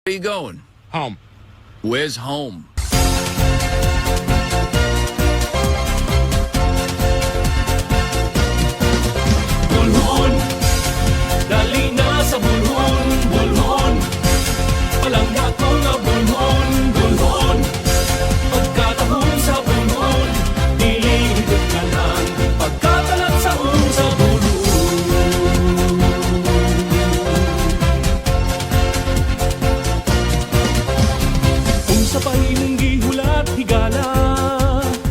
Where you going? Home. Where's home? Bulhon, dali na sa bulhon, bulhon. Palangga ko nga bulhon, bulhon. Pagkatahon sa bulhon, nilihigit ka lang. Pagkatalag sa sa bulhon. Kung sa pahinong gihulat higala,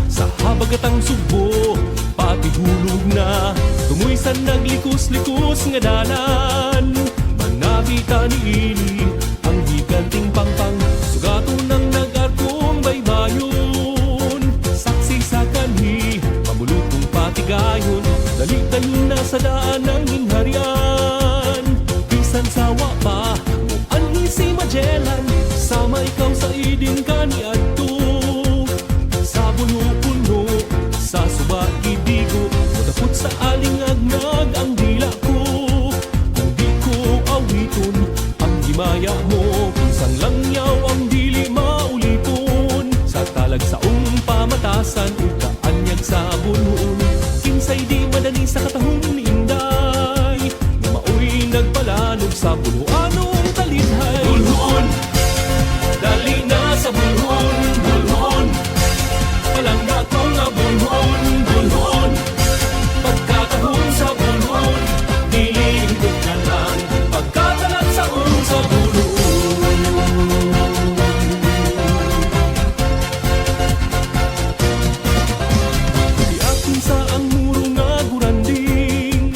sa habagatang sugbo, pati hulog na. Tumuisan naglikos-likos nga dalan. Manabita ni Ili ang higanting pangpang. Sugato ng nag-arkong baybayon. Saksi sa kanhi, pamulutong patigayon. Dali-dayon na sa daan ng hinharian. Bisan sawa pa, muanhi si Magellan. Sama ikaw sa idin kaniadto. Sa puno-puno, sa suba ibigo. Madapot sa aling-agnag ang dila ko. Kung di ko awiton ang himaya mo, pinsan lang yaw ang dili maulipon. Sa talag sa pamatasan o kaanyag sa bulhon. Kinsay di madali sa katahong ni Inday, na maoy nagpalanog sa bulhoanong talidhay. Bulhon, dali na sa bulhon, bulhon. Palangga ko nga bulhon, bulhon. Pagkatahon sa bulhon, nilihigit ka lang. Pagkatalag sa bulhon. Di akin sa ang muro nga guranding,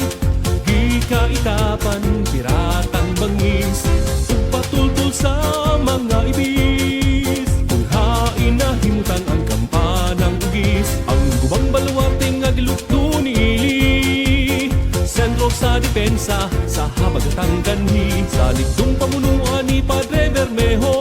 gikaitapan, piratang bangis, ugpatultol sa mga ibis. Kung hain na himutan ang kampanang ugis, ang gubang baluarte nga gilukto ni Ili. Sentro sa depensa, sa habagatang kanhi, sa ligdong pamunuan ni Padre Bermejo.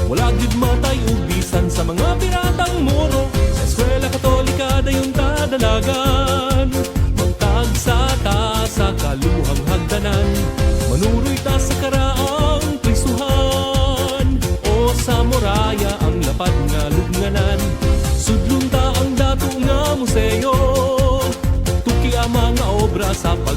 Wala gid matay ubisan sa mga piratang moro. Sa eskwela katolika dayon tadalagan. Magtagsa ta sa kaluhang hagdanan. Manuroy ta sa karaang prisuhan. O sa Moraya ang lapad nga lubnganan. Sudlon ta ang dato nga museo. Tuki ang mga obra sa pag